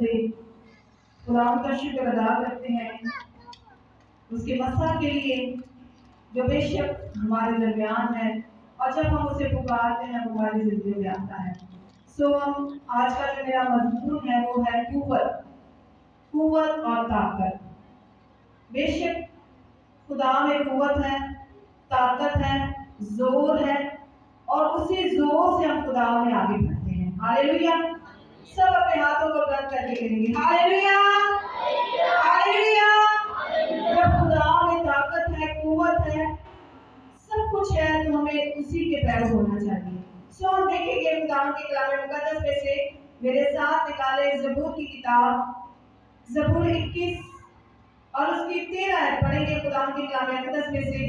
بندے خدا کا شکر ادا کرتے ہیں اس کے مسا کے لیے جو بے شک ہمارے درمیان ہے، اور جب ہم اسے پکارتے ہیں وہ ہماری زندگی میں آتا ہے۔ آج کا جو میرا مضمون ہے وہ ہے قوت اور طاقت۔ بے شک خدا میں قوت ہے، طاقت ہے، زور ہے، اور اسی زور سے ہم خدا میں آگے بڑھتے ہیں۔ ہالےلویا! سب اپنے ہاتھوں کو بلند کر کے کہیں گے ہالےلویا! ہالےلویا! جب خدا میں طاقت ہے، قوت ہے، سب کچھ ہے، تو ہمیں اسی کے پیرو ہونا چاہیے۔ ہم دیکھیں گے خدا کے کلام مقدس میں سے میرے ساتھ نکالے زبور کی کتاب زبور 21 اور اس کی 13 آیت پڑھیں گے خدا کے کلام مقدس میں سے۔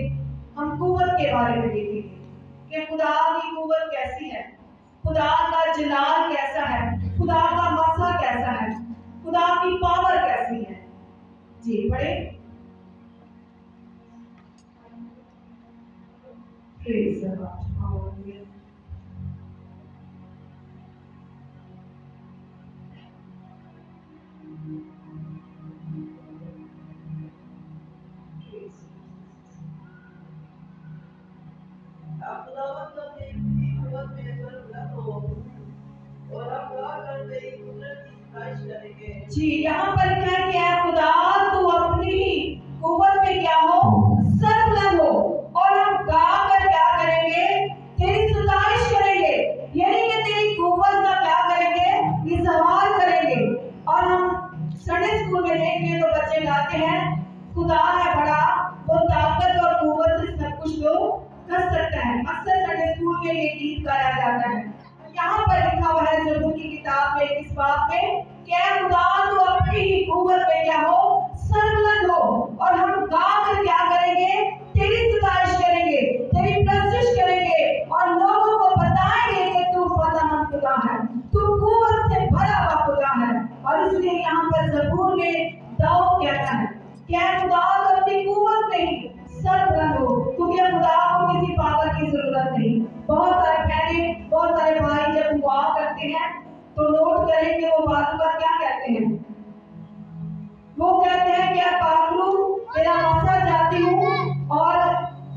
ہم قوت کے بارے میں دیکھیں گے کہ خدا کی قوت کیسی ہے، خدا کا جلال کیسا ہے، خدا کا مسا کیسا ہے، خدا کی پاور کیسی ہے۔ جی پڑھیں۔ Praise the Lord. Hallelujah. جی یہاں پر لکھا ہے کہ اے خدا تو اپنی ہی قوت میں کیا ہو، سربلند ہو، اور ہم گا کر کیا کریں گے، تیری ستائش کریں گے، یعنی کہ تیری قوت کا کیا کریں گے، اظہار کریں گے۔ اور ہم سنڈے اسکول میں دیکھیں تو بچے گاتے ہیں خدا ہے بڑا، وہ طاقت اور قوت سے سب کچھ تو کر سکتا ہے۔ اکثر سنڈے اسکول میں یہ گیت گایا جاتا ہے۔ یہاں پر لکھا ہوا ہے زبور کی کتاب میں اس بات میں کہ اے خدا تو اپنی ہی قوت میں کیا ہو، سربلند ہو، اور ہم گا کر کیا کریں گے، تیری ستائش کریں گے، تیری پرستش کریں گے، اور لوگوں کو بتائیں گے کہ تو فتح مند خدا ہے، تو قوت سے بھرا ہوا خدا ہے۔ اور اس لیے یہاں پر زبور میں داؤد کہتا ہے کہ اے خدا تو اپنی قوت میں ہی سربلند ہو، کیونکہ خدا کو کسی پاور کی ضرورت نہیں۔ بہت سارے بہنیں، بہت سارے بھائی جب دعا کرتے ہیں تو نوٹ کریں کہ وہ بات پر کیا کہتے ہیں، وہ کہتے ہیں کہ پاکرو تیرا مسا چاہتی ہوں اور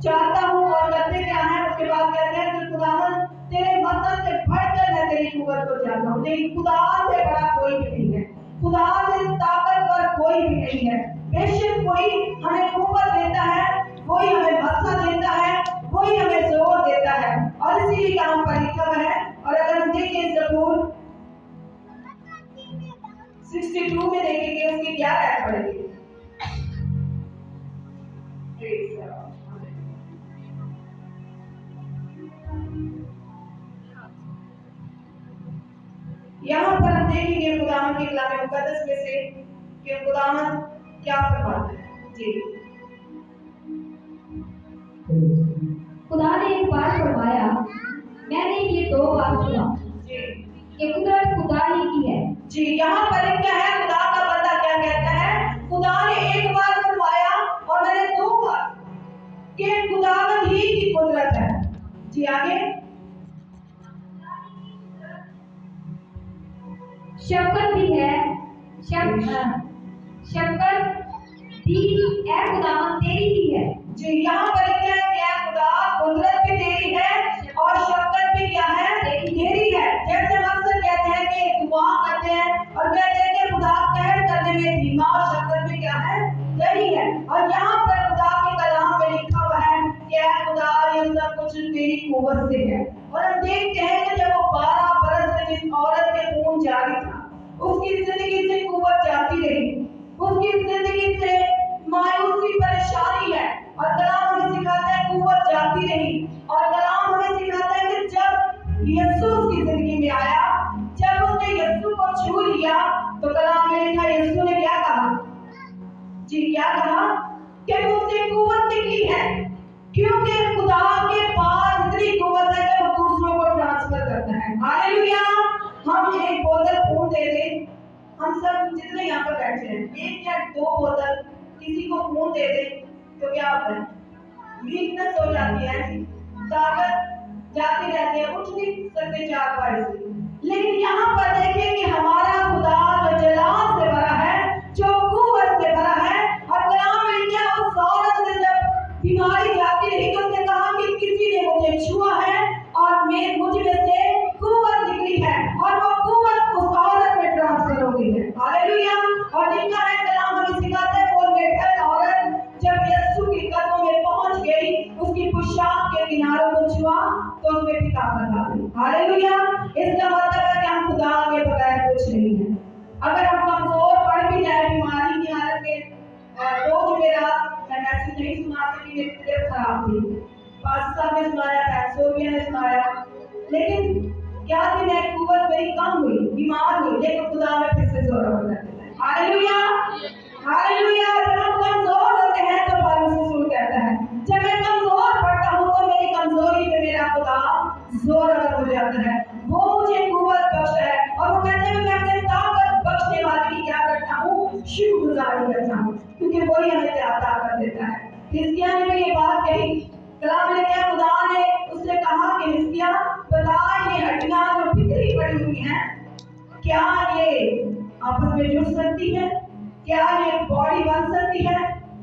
چاہتا ہوں، اور کرتے کیا ہے، اس کے بعد کہتے ہیں کہ خداوند تیرے مسا سے بڑھ کر میں تیری قوت کو چاہتا ہوں۔ لیکن خدا سے بڑا کوئی بھی نہیں ہے، خدا سے طاقتور کوئی بھی نہیں ہے۔ بے شک کوئی ہمیں قوت دیتا ہے، کوئی ہمیں مسا دیتا ہے، کوئی ہمیں زور دیتا ہے، اور اسی لیے یہاں پر لکھا ہوا ہے۔ اور اگر ہم دیکھیں زبور 62 میں دیکھیں گے اس کی کیا آیت پڑھیں گے۔ یہاں پر ہم دیکھیں گے خداوند کے کلام مقدس میں سے کہ خداوند کیا فرماتا ہے۔ جی خدا نے ایک بار فرمایا، میں نے یہ 2 بار سنا کہ قدرت خدا ہی کی ہے۔ جی یہاں پر کیا ہے، خدا کا بندہ کیا کہتا ہے، خدا نے ایک بار فرمایا اور میں نے 2 بار کہ خداوند ہی کی قدرت ہے۔ جی آگے۔ شفقت بھی ہے، شفقت بھی اے خداوند تیری ہی ہے۔ جی یہاں پر کیا ہے کہ اے خدا قدرت بھی تیری ہے اور شفقت بھی کیا ہے، تیری ہے۔ جیسے ہم اکثر کہتے ہیں کہ دعا کرتے ہیں اور کہتے ہیں کہ خدا قہر کرنے میں دھیما اور شفقت بھی کیا ہے، تیری ہے۔ اور یہاں پر خدا کے کلام میں لکھا ہوا ہے کہ اے خدا یہ سب کچھ تیری قوت سے ہے۔ اور ہم دیکھتے ہیں کہ جب وہ 12 برس میں جس عورت کے خون جاری تھا، اس کی زندگی سے قوت جاتی رہی، اس کی زندگی سے مایوسی پریشانی ہے، اور کلام ہمیں سکھاتا ہے قوت جاتی رہی۔ اور کلام ہمیں سکھاتا ہے کہ جب یسوع اس کی زندگی میں آیا، جب اس نے یسوع کو چھو لیا، تو کلام میں لکھا یسوع نے کیا کہا، جی کیا کہا کہ مجھ سے قوت نکلی ہے، کیونکہ خدا کے پاس اتنی قوت ہے کہ وہ دوسروں کو ٹرانسفر کرتا ہے۔ ہالےلویا! ہم ایک بوتل خون دے دیں، ہم سب جتنے یہاں پر بیٹھے ہیں 1 یا 2 بوتل کسی کو خون دے دیں تو کیا ہوتا ہے، ویکنس ہو جاتی ہے، طاقت جاتی رہتی ہے، اٹھ نہیں سکتے 4 بار سے۔ لیکن یہاں پر دیکھیں کہ ہمارا خدا جو جلال लेकिन क्या कि मैं कुव्वत मेरी कम हुई, बीमार हुई, लेकिन खुदा में फिर से जोरावर कर देता है। Hallelujah, hallelujah. जब हम कमजोर होते हैं तो पौलुस रसूल कहता है, जब मैं कमजोर पड़ता हूँ तो मेरी कमजोरी पे मेरा खुदा जोरावर हो जाता है, वो मुझे कुव्वत बख्शता है। और वो कहते हैं मैं अपने ताकत बख्शने वाले की क्या करता हूँ, शुक्रगुजारी करता हूँ, क्योंकि वही हमें ताकत देता है। हिजकिय्याह ने भी ये बात कही, कलाम में क्या खुदा ने उससे कहा कि हिजकिय्याह बता, ये हड्डियां जो बिखरी पड़ी हुई हैं, क्या ये आपस में जुड़ सकती है? क्या ये बॉडी बन सकती है?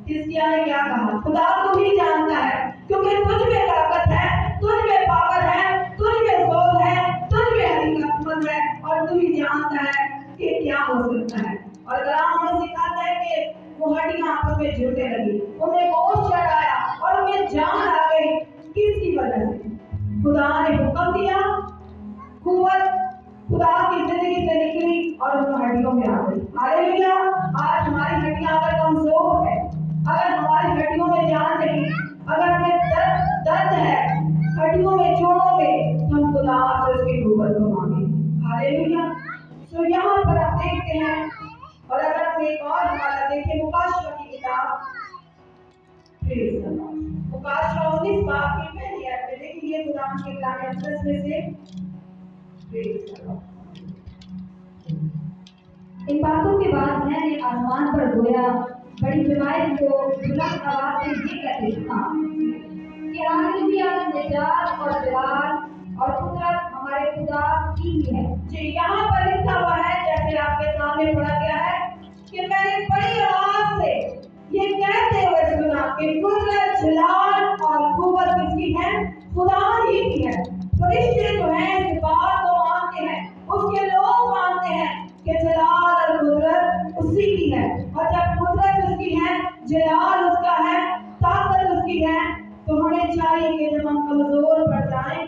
हिजकिय्याह ने क्या कहा, खुदा तू ही जानता है, क्योंकि तुझ में ताकत है, तुझ में पावर है, तुझ में जोर है, तुझ में हिम्मत है, और तू ही जानता है कि क्या हो सकता है। और कलाम हमें सिखाता है कि वो हड्डियां आपस में जुड़ने लगी, उन्हें बोझ चढ़ाया और उन्हें जान आ गई। किसकी वजह से? खुदा ने हुक्म दिया, कुव्वत खुदा की जिंदगी से निकली और उन हड्डियों में आ गई। हालेलुया। आज हमारी हड्डियां अगर कमजोर है, अगर हमारी हड्डियों में जान नहीं, अगर हमें दर्द है हड्डियों में, जोड़ों में, तो हम खुदा से उसकी कुव्वत को मांगे। हालेलुया। तो यहाँ पर आप देखते हैं, और अगर हम एक और हवाला देखें मुकाशवा की किताब, मुकाशवा 19 बाब की पहली आयत में देखिए, खुदा के कलाम मुक़द्दस में से इन बातों के बाद मैंने आसमान पर गोया बड़ी जमात को बुलंद आवाज से ये कहते सुना कि हालेलुया, निजात और जलाल और कुदरत हमारे खुदा की ही है। जी, यहाँ पर लिखा हुआ है, जैसे आपके सामने पढ़ा गया है, कि मैंने बड़ी आवाज से ये कहते हुए सुना कि कुदरत, जलाल और कुव्वत किसकी है? खुदा ही की है। फरिश्ते जो हैं इस बात को मानते हैं, उसके लोग मानते हैं कि जलाल और कुदरत उसी की है। और जब कुदरत उसकी है, जलाल उसका है, ताकत उसकी है, तो हमें चाहिए कि जब हम कमजोर पड़ जाएं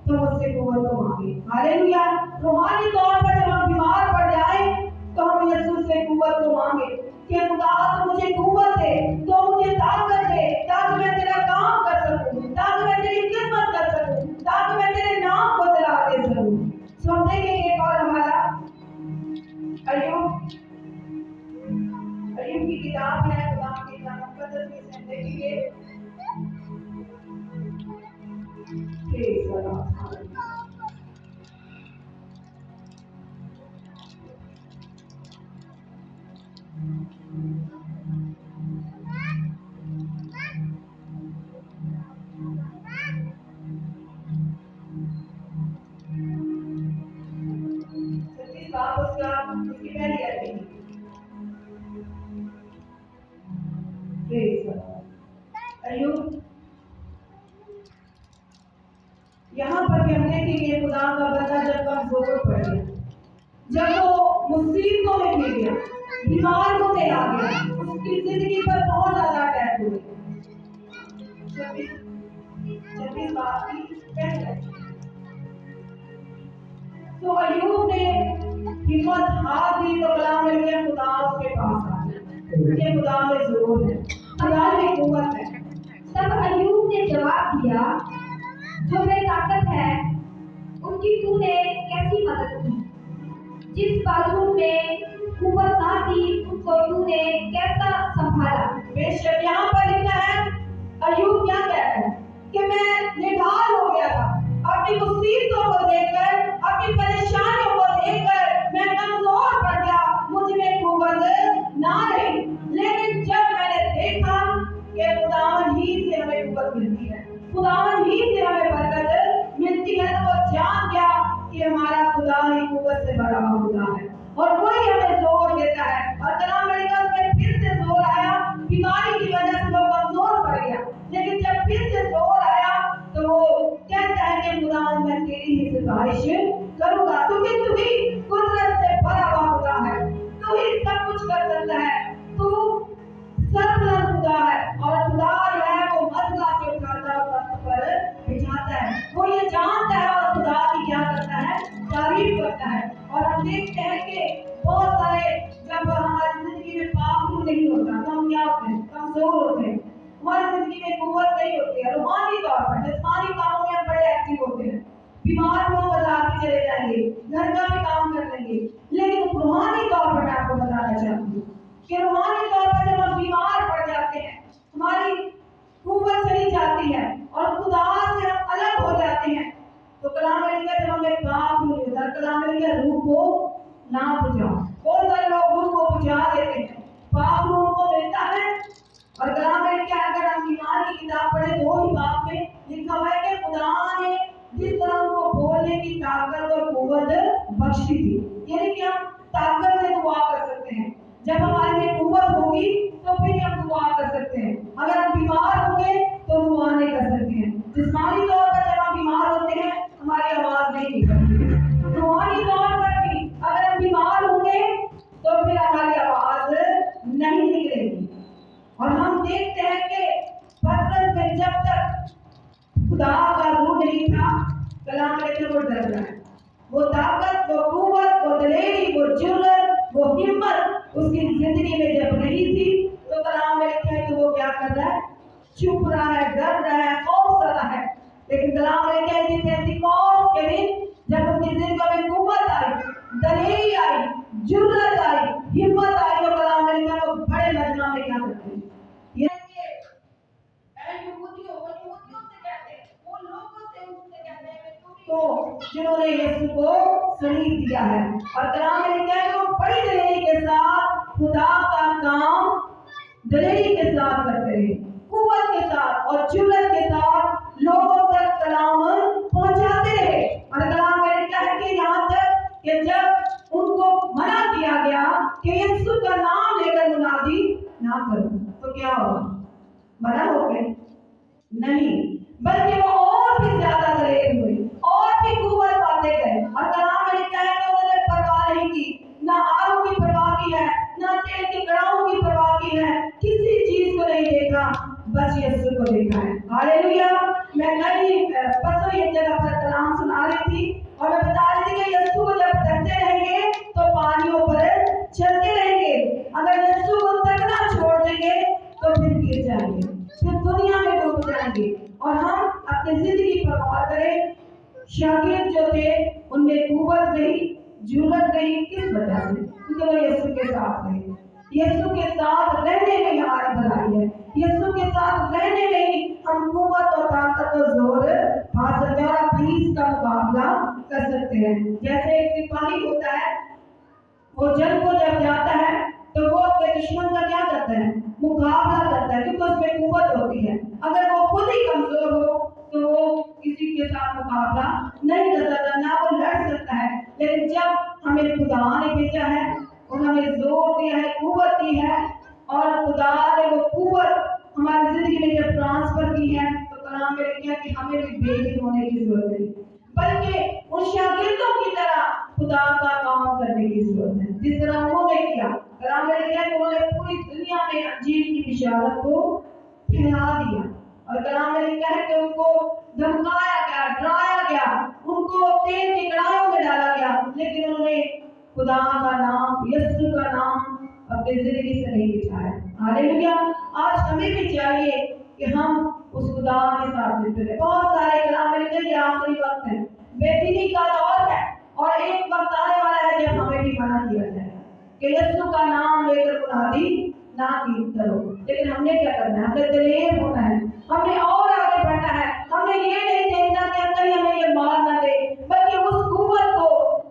तो उससे कुव्वत को मांगे। हालेलुया। रूहानी तौर पर जब हम बीमार पड़ जाएं तो हम यीशु से कुव्वत को मांगे कि खुदा तो मुझे कुव्वत दे, तो मुझे ताकत दे, ताकि मैं तेरा काम कर सकूं, ताकि मैं तेरी खिदमत कर सकूं, ताकि मैं तेरे नाम को जला दे सकूं। सो हम देखेंगे एक और हमारा अय्यूब की किताब है, खुदा की कलाम मुक़द्दस में से देखेंगे। उसकी पहली आयत है। अय्यूब, यहाँ पर हम देखेंगे खुदा का बंदा जब कमजोर पड़ गया, जब वो मुसीबतों में गिर गया, बीमारियों में आ गया, उसकी जिंदगी पर बहुत ज्यादा अटैक हुए। 26 बाब की पहली आयत। तो अय्यूब ने हिम्मत हार दी, तो कलाम में लिया खुदा उसके पास आ गया, ये खुदा में जोर है, खुदा में कुव्वत है। तब अय्यूब ने जवाब दिया, जो में ताकत है उनकी तूने कैसी मदद की? जिस बाजू में कुव्वत ना थी उसको तूने कैसा संभाला? बेशक यहाँ पर लिखा है, अय्यूब क्या कह रहा है कि मैं निढाल हो गया था, अपनी मुसीबतों को देखकर, अपनी परेशानियों को देखकर मैं कमजोर पड़ गया, मुझ में कुव्वत ना रही। लेकिन जब मैंने देखा कि खुदावन ही से हमें कुव्वत मिलती है, खुदावन ही से हमें बरकत मिलती है, तो वो जान गया कि हमारा खुदा ही कुव्वत से भरा हुआ खुदा है, और वही हमें जोर देता है। और कलाम में लिखा, उसमें फिर से जोर आया, बीमारी की वजह से वो कमजोर पड़ गया, लेकिन जब फिर से जोर आया तो वो कहता है कि खुदावन मैं तेरी ही सिफारिश करूंगा, क्योंकि तू ही कुदरत से भरा हुआ खुदा है, तू ही सब कुछ कर सकता है, तू सर्वबल खुदा है। और खुदा जो है वो मसला से उठाता है, तख्त पर बिठाता है, वो ये जानता है और खुदा की क्या करता है, तारीफ करता है। और हम देखते हैं कि बहुत सारे जब हमारी जिंदगी में पाप दूर नहीं होता तो हम क्या होते हैं, कमजोर होते हैं, हमारी जिंदगी में कुव्वत नहीं होती है। रूहानी तौर पर जिस्मानी कामों में हम बड़े एक्टिव होते हैं, बीमार हो बाजार भी चले जाएंगे, घर का भी काम कर लेंगे। लेकिन रूहानी तौर पर मैं आपको बताना चाहती हूँ कि रूहानी तौर पर जब हम बीमार पड़ जाते हैं, हमारी कुव्वत चली जाती है और खुदा से हम अलग हो जाते हैं, तो कलाम में लिखा जब हमें पाप नहीं होता, कलाम में लिखा रूह को ना बुझाओ। बहुत सारे लोग रूह को बुझा देते हैं, पाप रूह को मिलता है। और कलाम में लिखा अगर हम ईमान की किताब पढ़े तो ही बाप में लिखा हुआ है कि खुदा ने जिस तरह उनको बोलने की ताकत और कुव्वत बख्शी थी, यानी कि हम ताकत से दुआ कर सकते हैं। जब हमारे में कुव्वत होगी तो फिर हम दुआ कर सकते हैं। अगर हम बीमार होंगे तो दुआ नहीं कर सकते हैं। जिस्मानी तौर पर जब हम बीमार होते हैं हमारी आवाज नहीं निकलती। रूहानी तौर पर भी अगर हम बीमार होंगे तो फिर हमारी आवाज नहीं निकलेगी। और हम देखते हैं कि पतरस में जब तक खुदा का रूह नहीं था, कलाम में वो डर रहा है, वो ताकत, वो कुव्वत, वो दलेरी, वो जुर्रत, वो हिम्मत उसकी जिंदगी में जब नहीं थी, तो कलाम में लिखा है कि वो क्या कर रहा है, चुप रहा है, डर रहा है, खौफ रहा है। लेकिन कलाम में लिखा है कि पेंतिकोस्त के दिन जब उनकी जिंदगी में कुव्वत आई, दलेरी आई, जुर्रत आई, हिम्मत आई, तो कलाम में लिखा है वो बड़े मजमा में क्या करते हैं, ये तो जिन्होंने यीशु को सलीब दिया है। और कलाम में लिखा है कि वो बड़ी दलेरी के साथ खुदा का काम दलेरी के साथ करते रहे, कुव्वत के साथ और जुर्रत के साथ लोगों तक कलाम पहुंचाते रहे। और कलाम में लिखा है कि यहाँ तक कि जब उनको मना किया गया कि यीशु का नाम लेकर मुनादी ना करो, तो क्या हुआ, मना हो गए? नहीं, बल्कि वो और भी ज्यादा दलेर हुए और भी कुव्वत पाते गए। और कलाम में लिखा है कि उन्होंने परवाह नहीं की, ना आग की परवाह की है, ना तेल के कड़ाहों की परवाह की है, किसी चीज को नहीं देखा, बस यीशु को देखा है। हालेलुया। मैं कल परसों एक जगह पर कलाम सुना रही थी और मैं बता रही थी कि यीशु को जब तकते रहेंगे तो पानियों पर चलते रहेंगे, अगर यीशु को तकना छोड़ देंगे तो फिर गिर जाएंगे, फिर दुनिया में डूब जाएंगे। और हम अपनी जिंदगी पर गौर करें, शागिर्द जो थे उनमें कुव्वत नहीं, जुर्रत नहीं, किस वजह से? क्योंकि वो यीशु के साथ रहे। यीशु के साथ रहने में हमारी भलाई है, यीशु के साथ रहने में ही हम कुव्वत और ताकत और जोर पा सकते हैं और पुलिस का मुकाबला कर सकते हैं। जैसे एक सिपाही होता है, वो जंग को जब जाता है तो वो अपने दुश्मन का क्या करता है, मुकाबला करता है, क्योंकि उसमें कुव्वत होती है। अगर वो खुद ही कमजोर हो तो वो किसी के साथ मुकाबला नहीं कर सकता, ना वो लड़ सकता है। लेकिन जब हमें खुदा ने भेजा है और हमें जोर दिया है, कुव्वत दी है, और खुदा ने वो कुव्वत हमारी जिंदगी में जब ट्रांसफर की है, तो कलाम में लिखा है कि हमें भी बेचैन होने की जरूरत नहीं, बल्कि उन शागिर्दों की तरह खुदा का काम करने की जरूरत है, जिस तरह उन्होंने किया। कलाम में लिखा है कि उन्होंने पूरी दुनिया में अंजीर की बिशारत को फैला दिया। और कलाम में लिखा है कि उनको धमकाया गया, डराया गया, उनको तेल की कड़ाहियों में डाला गया, लेकिन उन्होंने खुदा का नाम, यीशु का नाम अपनी जिंदगी से नहीं बिठाया। हालेलुया। आज हमें भी चाहिए कि हम उस खुदा के साथ मिलते रहे। बहुत सारे कलाम में लिखा है कि आखिरी वक्त है, बेदीनी का दौर है, और एक वक्त आने वाला है जब हमें भी मना किया जाएगा कि यीशु का नाम लेकर मुनादी ना की करो। लेकिन हमने क्या करना है, हमने दलेर होना है, हमने और आगे बढ़ना है। हमने ये नहीं देखना कि कहीं हमें ये मार ना दे, बल्कि उस कुव्वत को,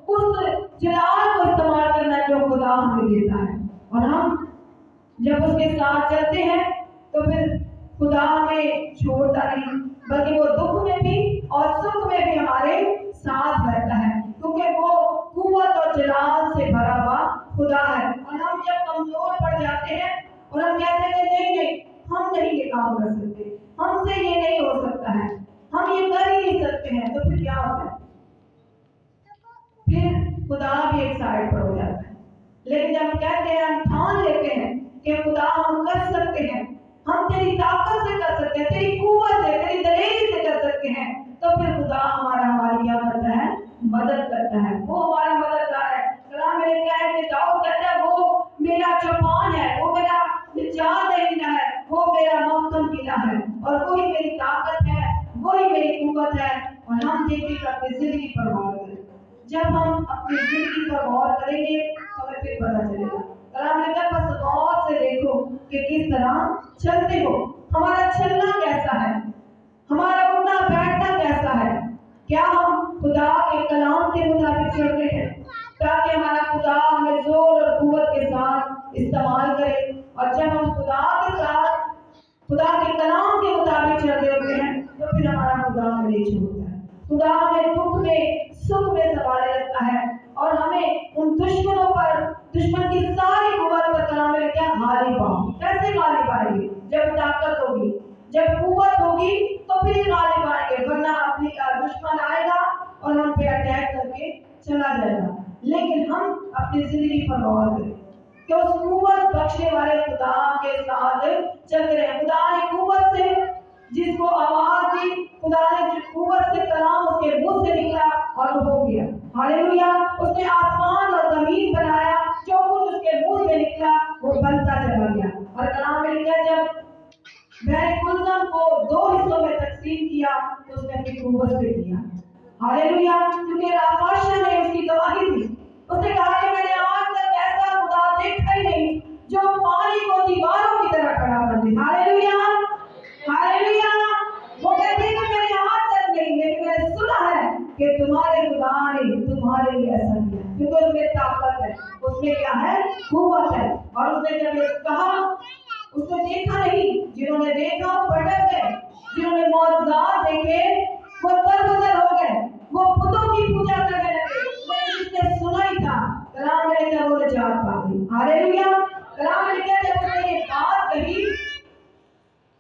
उस जलाल को इस्तेमाल करना जो खुदा हमें देता है। और हम जब उसके साथ चलते हैं तो फिर खुदा हमें छोड़ता नहीं, बल्कि वो दुख में भी और सुख में भी हमारे साथ रहता है, क्योंकि वो कुव्वत और जलाल से भरा हुआ खुदा है। और हम जब कमजोर पड़ जाते हैं और हम कहते हैं नहीं नहीं, हम नहीं ये काम कर सकते, हमसे ये नहीं हो सकता है, हम ये कर ही नहीं सकते हैं, तो फिर क्या होता है, फिर खुदा भी एक साइड पर हो जाता है। लेकिन जब कहते हैं, हम ठान लेते हैं कि खुदा हम कर सकते हैं, हम तेरी ताकत से कर सकते हैं, तेरी कुव्वत से, तेरी दलेरी से कर सकते हैं, तो फिर खुदा हमारी क्या करता है, मदद करता है। वो हमारा मददगार है। कलाम में लिखा है कि दाऊद कहता है वो मेरा चौपान है, वो मेरा निजात देना है, वो मेरा महकम किला है, और वही मेरी ताकत है, वही मेरी कुव्वत है, اور ہم دیکھیں کہ اپنی زندگی پر غور کریں. جب ہم اپنی زندگی پر غور کریں گے تو ہمیں پھر پتہ چلے گا. کلام لکھا ہے بس غور سے دیکھو کہ کس طرح چلتے ہو. ہمارا چلنا کیسا ہے, ہمارا اٹھنا بیٹھنا کیسا ہے. کیا ہم خدا کے کلام کے مطابق چل رہے ہیں تاکہ ہمارا خدا ہمیں زور اور قوت کے ساتھ استعمال کرے. اور جب ہم خدا کے ساتھ خدا کے کلام کے مطابق چل رہے ہوتے ہیں تو پھر ہمارا خدا ہمیں نہیں چھوڑتا ہے. خدا ہمیں دکھ میں سکھ میں سنبھالے رکھتا ہے اور ہمیں ان دشمنوں پر, دشمن کی ساری قوت پر کلام میں کیا غالب آؤ. کیسے غالب آئیں گے؟ جب طاقت ہوگی, جب قوت ہوگی تو پھر ہی غالب آئیں گے, ورنہ اپنی دشمن آئے گا اور ہم پہ اٹیک کر کے چلا جائے گا. لیکن ہم اپنی زندگی پر غور کریں کہ اس قوت بخشنے والے خدا کے ساتھ چلتے رہے. خدا نے قوت سے جس کو آواز دی, خدا نے جو قوت سے کلام اس کے منہ سے نکلا اور وہ ہو گیا. ہاللویا. اس نے آسمان اور زمین بنایا, جو کچھ اس کے منہ سے نکلا وہ بنتا چلا گیا. اور کلام میں لکھا ہے جب بحر کلثم کو 2 حصوں میں تقسیم کیا تو اس نے اپنی قوت سے کیا. ہاللویا. کیونکہ رافاشا نے اس کی گواہی دی. اس نے کہا کہ میں نے آج تک ایسا خدا دیکھا ہی نہیں جو پانی کو دیواروں کی طرح کھڑا کر دے. ہاللویا. ہاللویا. وہ کہتے ہیں کہ میں نے آج تک نہیں, لیکن میں نے سنا ہے کہ تمہارے خدا نے تمہارے لیے ایسا کیا, کیونکہ اس میں طاقت ہے, اس میں کیا ہے, قوت ہے. اور اس نے جب یہ کہا, اس نے دیکھا نہیں, جنہوں نے دیکھا وہ بھٹک گئے, جنہوں نے معجزات دیکھے وہ درگزر ہو گئے, وہ بتوں کی پوجا کرنے لگے. لیکن جس نے سنا ہی تھا کلام میں لکھا وہ نجات پا گئی. ہاللویا. کلام میں لکھا جب اس نے یہ بات کہی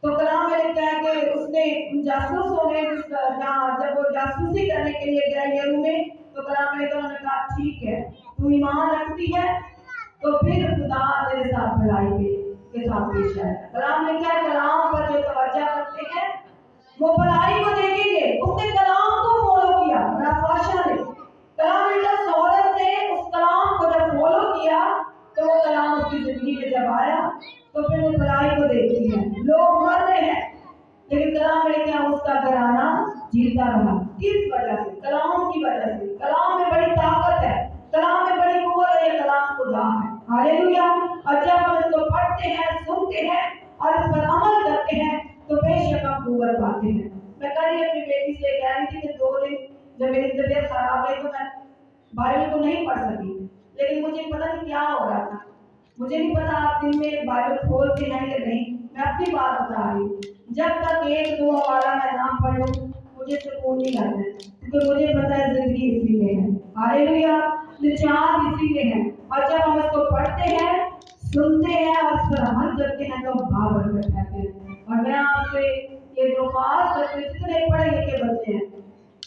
تو کلام میں لکھا ہے کہ اس نے جاسوسوں نے جب وہ جاسوسی کرنے کے لیے گئے یرو میں تو کلام میں لکھا انہوں نے کہا ٹھیک ہے تو ایمان رکھتی ہے تو پھر خدا تیرے ساتھ بھلائی کے ساتھ پیش آئے. کلام میں لکھا ہے کلام پر جو توجہ کرتے ہیں وہ بھلائی کو دیکھیں گے. اس نے کلام کو فالو کیا. رافاشا نے کلام میں لکھا سہولت نے اس کلام کو جب فالو کیا تو وہ کلام اس کی زندگی میں جب آیا تو پھر وہ بھلائی کو دیکھتی ہے. لوگ مر رہے ہیں لیکن کلام میں لکھا اس کا گھرانہ جیتا رہا. کس وجہ سے؟ کلام کی وجہ سے. کلام میں بڑی طاقت ہے, کلام میں بڑی قوت ہے, یہ کلام خدا ہے. ہاللویا. اور جب ہم اس کو پڑھتے ہیں, سنتے ہیں اور اس پر عمل کرتے ہیں تو بے شک ہم قوت پاتے ہیں. میں کل ہی اپنی بیٹی سے کہہ رہی تھی کہ 2 دن جب میری طبیعت خراب ہے تو میں بائبل کو نہیں پڑھ سکی, لیکن مجھے پتہ نہیں کیا ہو رہا تھا. مجھے نہیں پتا آپ دن میں بائبل کھولتے ہیں یا نہیں. میں اپنی بات بتا رہی ہوں, جب تک 1-2 حوالہ میں نہ پڑھوں مجھے سکون نہیں آتا ہے, کیونکہ مجھے پتا ہے زندگی اسی میں ہے. ہاللویا. نجات اسی میں ہے. اور جب ہم اس کو پڑھتے ہیں, سنتے ہیں اور اس پر عمل کرتے ہیں تو بابرکت کہتے ہیں. اور میں آپ سے یہ درخواست کرتی ہوں جتنے پڑھے لکھے بچے ہیں,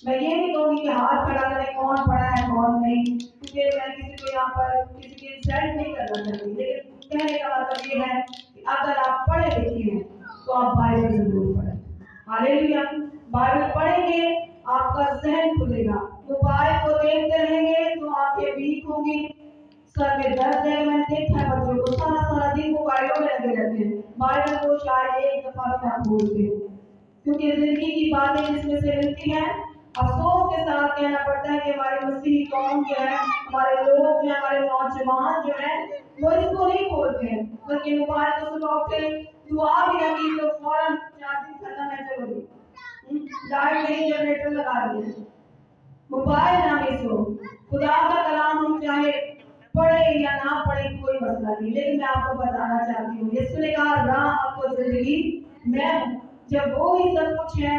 میں یہ نہیں کہوں گی کہ ہاتھ کھڑا کریں کون پڑھا ہے کون نہیں, کیونکہ میں کسی کو یہاں پر کسی کی انسلٹ نہیں کرنا چاہتی. لیکن کہنے کا مطلب یہ ہے کہ اگر آپ پڑھے لکھے ہیں تو آپ بائبل ضرور پڑھیں. ہاللویا. بائبل پڑھیں گے آپ کا ذہن کھلے گا. موبائل کو دیکھتے رہیں گے تو آنکھیں ویک ہوں گی, سر میں درد ہے. میں نے دیکھا ہے بچوں کو سارا دن موبائلوں میں لگے رہتے ہیں, بائبل کو شاید ایک دفعہ بھی نہ بھولتے ہیں, کیونکہ زندگی کی باتیں جس میں سے ملتی ہیں. افسوس کے ساتھ کہنا پڑتا ہے کہ ہماری مسیحی قوم جو ہے, ہمارے لوگ جو ہیں, ہمارے نوجوان جو ہیں وہ اس کو نہیں کھولتے ہیں, بلکہ موبائل کو صبح اٹھے دعا بھی نہ کی تو فوراً چارجنگ کرنا ہے, چلو جی لائٹ نہیں, جنریٹر لگا دیا. موبائل نہ مس ہو. خدا کا کلام ہم چاہے پڑھے یا نہ پڑھے کوئی مسئلہ نہیں, لیکن میں آپ کو بتانا چاہتی ہوں یسوع نے کہا راہ آپ کو زندگی میں ہوں. جب وہی سب کچھ ہے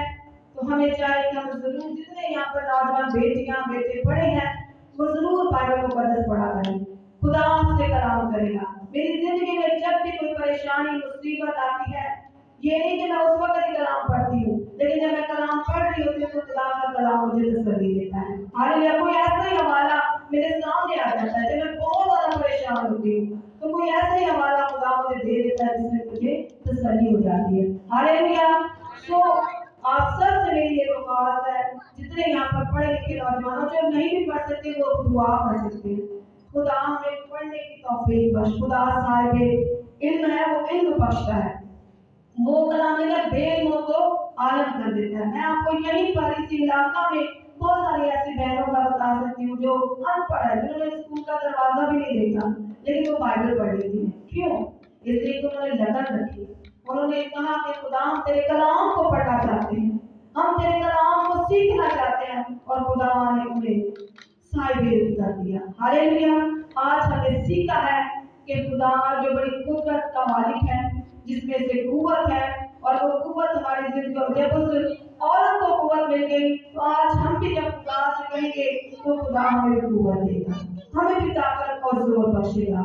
تو ہمیں چاہیے کہ ہم ضرور جتنے یہاں پر نوجوان بیٹیاں بیٹے پڑھے ہیں وہ ضرور بائبل مقدس پڑھا کریں. خدا ہم سے کلام کرے گا. میری زندگی میں جب بھی کوئی پریشانی مصیبت آتی ہے, یہ نہیں کہ میں اس وقت ہی کلام پڑھتی ہوں, لیکن جب میں کلام پڑھ رہی ہوتی ہوں تو خدا کا کلام مجھے تسلی دیتا ہے. ہاللویا. کوئی ایسا ہی حوالہ میرے سامنے آ جاتا ہے جب میں بہت زیادہ پریشان ہوتی ہوں تو کوئی ایسا ہی حوالہ خدا مجھے دے دیتا ہے جس میں مجھے تسلی ہو جاتی ہے. ہاللویا. تو آپ سب سے میری یہ درخواست ہے, جتنے یہاں پر پڑھے لکھے نوجوانوں جو نہیں بھی پڑھ سکتے وہ دعا کر سکتے ہیں. خدا ہمیں پڑھنے کی توفیق بخش. خدا صاحب علم ہے, وہ علم بخشتا ہے. وہ کلام میں بے علموں کو आलम कर देता है। मैं आपको यहीं पर इस इलाका में बहुत सारी ऐसी बहनों का बता सकती हूँ जो अनपढ़ है, जिन्होंने स्कूल का दरवाजा भी नहीं देखा, लेकिन वो बाइबल पढ़ लेती है। क्यों? इसलिए कि उन्होंने लगन रखी। उन्होंने कहा कि खुदा हम तेरे कलाम को पढ़ना चाहते हैं, हम तेरे कलाम को सीखना चाहते हैं, और खुदा ने उन्हें साहिब कर दिया। हालेलुया। आज हमने सीखा है कि खुदा जो बड़ी कुदरत का मालिक है, जिसमें से कुव्वत है, और वो कुव्वत हमारी जिंदगी में, जब उस औरत को कुव्वत मिल गई, तो आज हम भी जब खुदा से कहेंगे तो खुदा हमें कुव्वत देगा, हमें भी ताकत और जोर बख्शेगा।